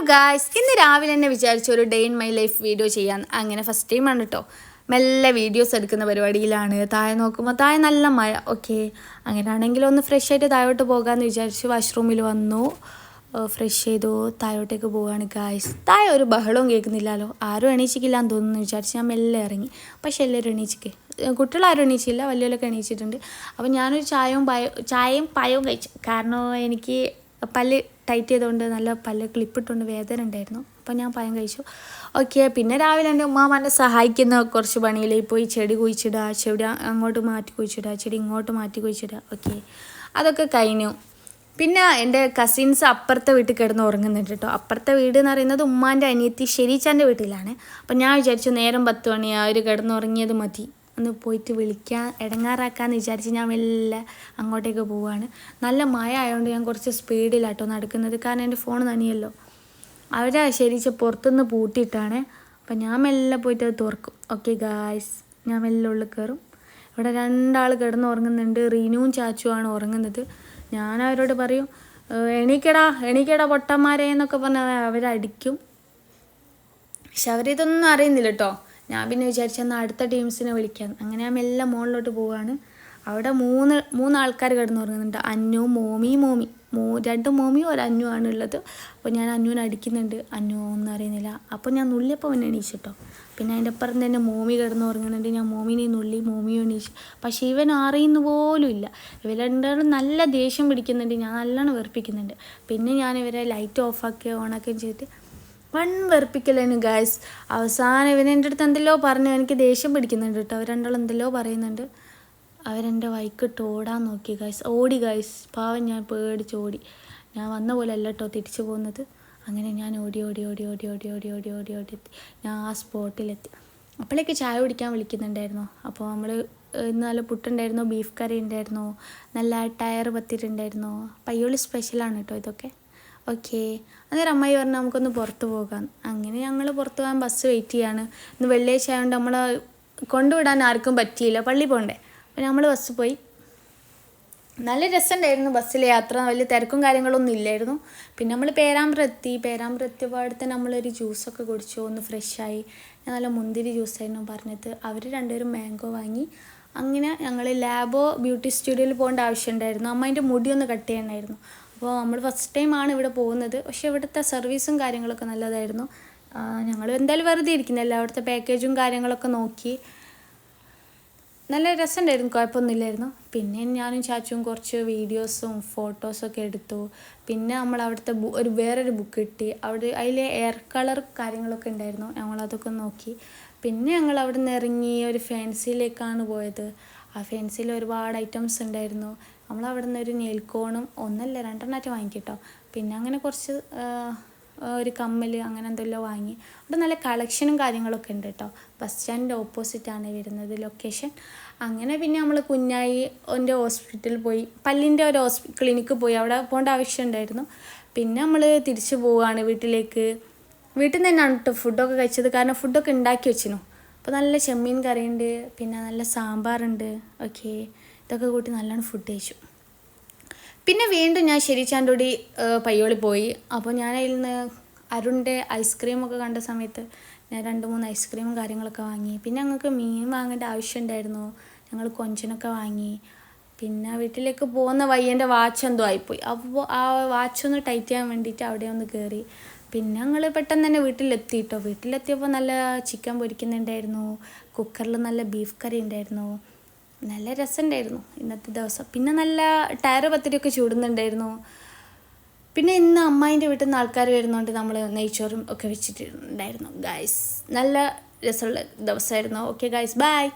Guys, ഇന്ന് രാവിലെ തന്നെ വിചാരിച്ചു ഒരു day in my life video ചെയ്യാൻ. അങ്ങനെ ഫസ്റ്റ് ടൈമാണ് കേട്ടോ. മെല്ലെ വീഡിയോസ് എടുക്കുന്ന പരിപാടിയിലാണ്. താഴെ നോക്കുമ്പോൾ താഴെ നല്ല മഴ. ഓക്കെ, അങ്ങനെയാണെങ്കിൽ ഒന്ന് ഫ്രഷ് ആയിട്ട് താഴോട്ട് പോകാമെന്ന് വിചാരിച്ചു. വാഷ്റൂമിൽ വന്നു, ഫ്രഷ് ചെയ്തു, താഴോട്ടേക്ക് പോവുകയാണ് ഗായ്സ്. താഴെ ഒരു ബഹളവും കേൾക്കുന്നില്ലല്ലോ, ആരും എണീച്ചിക്കില്ലാന്ന് തോന്നുന്നു വിചാരിച്ച് ഞാൻ മെല്ലെ ഇറങ്ങി. പക്ഷേ എല്ലാവരും എണീച്ചിക്ക്, കുട്ടികളാരും എണീച്ചില്ല, വലിയവരൊക്കെ എണീച്ചിട്ടുണ്ട്. അപ്പോൾ ഞാനൊരു ചായയും പഴവും കഴിച്ചു. കാരണം എനിക്ക് പല്ല് ടൈറ്റ് ചെയ്തുകൊണ്ട് നല്ല പല്ല് ക്ലിപ്പിട്ടുകൊണ്ട് വേദന ഉണ്ടായിരുന്നു. അപ്പോൾ ഞാൻ പഴം കഴിച്ചു. ഓക്കെ, പിന്നെ രാവിലെ എൻ്റെ ഉമ്മാമ്മനെ സഹായിക്കുന്ന കുറച്ച് പണിയിലേക്ക് പോയി. ചെടി കുഴിച്ചിടുക, ചെടി അങ്ങോട്ട് മാറ്റി കുഴിച്ചിടുക, ചെടി ഇങ്ങോട്ട് മാറ്റി കുഴിച്ചിടുക. ഓക്കെ, അതൊക്കെ കഴിഞ്ഞു. പിന്നെ എൻ്റെ കസിൻസ് അപ്പുറത്തെ വീട്ടിൽ കിടന്ന് ഉറങ്ങുന്നുണ്ട് കേട്ടോ. അപ്പുറത്തെ വീട് എന്ന് പറയുന്നത് ഉമ്മാൻ്റെ അനിയത്തി ഷെരീച്ചാൻ്റെ വീട്ടിലാണ്. അപ്പം ഞാൻ വിചാരിച്ചു നേരം 10 മണി അവർ കിടന്നുറങ്ങിയത് മതി, ഒന്ന് പോയിട്ട് വിളിക്കാൻ ഇടങ്ങാറാക്കാമെന്ന് വിചാരിച്ച് ഞാൻ മെല്ലെ അങ്ങോട്ടേക്ക് പോവുകയാണ്. നല്ല മഴ ആയതുകൊണ്ട് ഞാൻ കുറച്ച് സ്പീഡിലാട്ടോ നടക്കുന്നത്, കാരണം എൻ്റെ ഫോൺ നനിയല്ലോ. അവരെ ശരിച്ച് പുറത്തുനിന്ന് പൂട്ടിയിട്ടാണ്. അപ്പം ഞാൻ മെല്ലെ പോയിട്ട് അത് തുറക്കും. ഓക്കെ ഗായ്സ്, ഞാൻ മെല്ലെ ഉള്ളിൽ കയറും. ഇവിടെ 2 കിടന്ന് ഉറങ്ങുന്നുണ്ട്. റീനുവും ചാച്ചുവാണ് ഉറങ്ങുന്നത്. ഞാൻ അവരോട് പറയും, എണീക്കടാ പൊട്ടന്മാരെ എന്നൊക്കെ പറഞ്ഞാൽ അവരടിക്കും. പക്ഷെ അവരിതൊന്നും അറിയുന്നില്ല കേട്ടോ. ഞാൻ പിന്നെ വിചാരിച്ചെന്നാൽ അടുത്ത ടീംസിനെ വിളിക്കാം. അങ്ങനെ ഞാൻ മെല്ലെ മുകളിലോട്ട് പോവുകയാണ്. അവിടെ മൂന്ന് ആൾക്കാർ കിടന്നുറങ്ങുന്നുണ്ട്. അന്നു, മോമി 2 മോമിയും ഒരു അന്നു ആണ് ഉള്ളത്. അപ്പോൾ ഞാൻ അന്നുവിനെ അടിക്കുന്നുണ്ട്. അന്നു ഒന്നും അറിയുന്നില്ല. അപ്പോൾ ഞാൻ നുള്ളിയപ്പോൾ അവനെ എണീച്ചിട്ടോ. പിന്നെ അതിൻ്റെ അപ്പുറം തന്നെ മോമി കിടന്നുറങ്ങുന്നുണ്ട്. ഞാൻ മോമിനെ നുള്ളി, മോമിയും എണീച്ചു. പക്ഷേ ഇവൻ അറിയുന്ന പോലും ഇല്ല. ഇവരെന്തായാലും നല്ല ദേഷ്യം പിടിക്കുന്നുണ്ട്. ഞാൻ നല്ലോണം വെറുപ്പിക്കുന്നുണ്ട്. പിന്നെ ഞാൻ ഇവരെ ലൈറ്റ് ഓണാക്കുകയും ചെയ്തിട്ട് വെറുപ്പിക്കലേന് ഗായ്സ്. അവസാനം ഇവനെൻ്റെ അടുത്ത് എന്തെല്ലോ പറഞ്ഞു. എനിക്ക് ദേഷ്യം പിടിക്കുന്നുണ്ട് കേട്ടോ. അവർ 2 എന്തെല്ലോ പറയുന്നുണ്ട്. അവരെൻ്റെ വൈക്കിട്ട് ഓടാൻ നോക്കി ഗായ്സ്. ഓടി ഗായ്സ്, പാവം ഞാൻ പേടിച്ച് ഓടി. ഞാൻ വന്ന പോലെ അല്ല കേട്ടോ തിരിച്ചു പോകുന്നത്. അങ്ങനെ ഞാൻ ഓടി ഞാൻ ആ സ്പോട്ടിലെത്തി. അപ്പോഴേക്ക് ചായ കുടിക്കാൻ വിളിക്കുന്നുണ്ടായിരുന്നു. അപ്പോൾ നമ്മൾ ഇന്ന് നല്ല പുട്ടുണ്ടായിരുന്നു, ബീഫ് കറി ഉണ്ടായിരുന്നു, നല്ല ടയർ പത്തിട്ടുണ്ടായിരുന്നു. പയ്യോളി സ്പെഷ്യലാണ് കേട്ടോ ഇതൊക്കെ. ഓക്കെ, അന്നേരം അമ്മായി പറഞ്ഞു നമുക്കൊന്ന് പുറത്ത് പോകാം. അങ്ങനെ ഞങ്ങൾ പുറത്ത് പോകാൻ ബസ് വെയിറ്റ് ചെയ്യാണ്. ഇന്ന് വെള്ളിയാഴ്ച ആയതുകൊണ്ട് നമ്മൾ കൊണ്ടുവിടാൻ ആർക്കും പറ്റിയില്ല, പള്ളി പോകണ്ടേ. അപ്പോൾ നമ്മൾ ബസ് പോയി. നല്ല രസമുണ്ടായിരുന്നു ബസ്സിലെ യാത്ര. വലിയ തിരക്കും കാര്യങ്ങളൊന്നും ഇല്ലായിരുന്നു. പിന്നെ നമ്മൾ പേരാമ്പ്ര എത്തിയപാടത്തെ നമ്മളൊരു ജ്യൂസൊക്കെ കുടിച്ചു, ഒന്ന് ഫ്രഷായി. ഞാൻ നല്ല മുന്തിരി ജ്യൂസായിരുന്നു പറഞ്ഞത്. അവർ 2 മാംഗോ വാങ്ങി. അങ്ങനെ ഞങ്ങൾ ലാബോ ബ്യൂട്ടി സ്റ്റുഡിയോയിൽ പോകേണ്ട ആവശ്യമുണ്ടായിരുന്നു. അമ്മേൻ്റെ മുടിയൊന്ന് കട്ട് ചെയ്യണമായിരുന്നു. അപ്പോൾ നമ്മൾ ഫസ്റ്റ് ടൈമാണ് ഇവിടെ പോകുന്നത്. പക്ഷേ ഇവിടുത്തെ സർവീസും കാര്യങ്ങളൊക്കെ നല്ലതായിരുന്നു. ഞങ്ങൾ എന്തായാലും വെറുതെ ഇരിക്കുന്നില്ല, അവിടുത്തെ പാക്കേജും കാര്യങ്ങളൊക്കെ നോക്കി. നല്ല രസമുണ്ടായിരുന്നു, കുഴപ്പമൊന്നുമില്ലായിരുന്നു. പിന്നെ ഞാനും ചാച്ചുവും കുറച്ച് വീഡിയോസും ഫോട്ടോസൊക്കെ എടുത്തു. പിന്നെ നമ്മൾ അവിടുത്തെ വേറൊരു ബുക്ക് കിട്ടി. അതിൽ എയർ കളർ കാര്യങ്ങളൊക്കെ ഉണ്ടായിരുന്നു. ഞങ്ങളതൊക്കെ നോക്കി. പിന്നെ ഞങ്ങൾ അവിടെ നിന്ന് ഇറങ്ങി ഒരു ഫാൻസിയിലേക്കാണ് പോയത്. ആ ഫാൻസിയിൽ ഒരുപാട് ഐറ്റംസ് ഉണ്ടായിരുന്നു. നമ്മൾ അവിടെ നിന്ന് ഒരു നെയിൽക്കോണും 2 വാങ്ങിക്കിട്ടോ. പിന്നെ അങ്ങനെ കുറച്ച് ഒരു കമ്മൽ അങ്ങനെ എന്തെല്ലോ വാങ്ങി. അവിടെ നല്ല കളക്ഷനും കാര്യങ്ങളൊക്കെ ഉണ്ട് കേട്ടോ. ബസ് സ്റ്റാൻഡിൻ്റെ ഓപ്പോസിറ്റാണ് വരുന്നത് ലൊക്കേഷൻ. അങ്ങനെ പിന്നെ നമ്മൾ കുഞ്ഞായിൻ്റെ ഹോസ്പിറ്റലിൽ പോയി, പല്ലിൻ്റെ ഒരു ക്ലിനിക്ക് പോയി. അവിടെ പോകേണ്ട ആവശ്യം ഉണ്ടായിരുന്നു. പിന്നെ നമ്മൾ തിരിച്ചു പോവുകയാണ് വീട്ടിലേക്ക്. വീട്ടിൽ നിന്ന് തന്നെയാണ് കേട്ടോ ഫുഡൊക്കെ കഴിച്ചത്, കാരണം ഫുഡൊക്കെ ഉണ്ടാക്കി വെച്ചിരുന്നു. അപ്പോൾ നല്ല ചെമ്മീൻ കറിയുണ്ട്, പിന്നെ നല്ല സാമ്പാറുണ്ട്. ഓക്കെ, ഇതൊക്കെ കൂട്ടി നല്ലോണം ഫുഡ് കഴിച്ചു. പിന്നെ വീണ്ടും ഞാൻ ഷെരീച്ചാൻ്റെ കൂടി പയ്യോളി പോയി. അപ്പോൾ ഞാൻ അതിൽ നിന്ന് അരുണിൻ്റെ ഐസ്ക്രീമൊക്കെ കണ്ട സമയത്ത് ഞാൻ 2-3 ഐസ്ക്രീമും കാര്യങ്ങളൊക്കെ വാങ്ങി. പിന്നെ ഞങ്ങൾക്ക് മീൻ വാങ്ങേണ്ട ആവശ്യമുണ്ടായിരുന്നു. ഞങ്ങൾ കൊഞ്ചനൊക്കെ വാങ്ങി. പിന്നെ വീട്ടിലേക്ക് പോകുന്ന വഴി എൻ്റെ വാച്ച് എന്തോ ആയിപ്പോയി. അപ്പോൾ ആ വാച്ചൊന്ന് ടൈറ്റ് ചെയ്യാൻ വേണ്ടിയിട്ട് അവിടെ ഒന്ന് കയറി. പിന്നെ ഞങ്ങൾ പെട്ടെന്ന് തന്നെ വീട്ടിലെത്തിയിട്ടോ. വീട്ടിലെത്തിയപ്പോൾ നല്ല ചിക്കൻ പൊരിക്കുന്നുണ്ടായിരുന്നു, കുക്കറിൽ നല്ല ബീഫ് കറി ഉണ്ടായിരുന്നു. നല്ല രസമുണ്ടായിരുന്നു ഇന്നത്തെ ദിവസം. പിന്നെ നല്ല ടയർ പത്തിരിയൊക്കെ ചൂടുന്നുണ്ടായിരുന്നു. പിന്നെ ഇന്ന് അമ്മായിൻ്റെ വീട്ടിൽ നിന്ന് ആൾക്കാർ വരുന്നതുകൊണ്ട് നമ്മൾ നെയ്ച്ചോറും ഒക്കെ വെച്ചിട്ടുണ്ടായിരുന്നു ഗായ്സ്. നല്ല രസമുള്ള ദിവസമായിരുന്നു. Okay guys, by.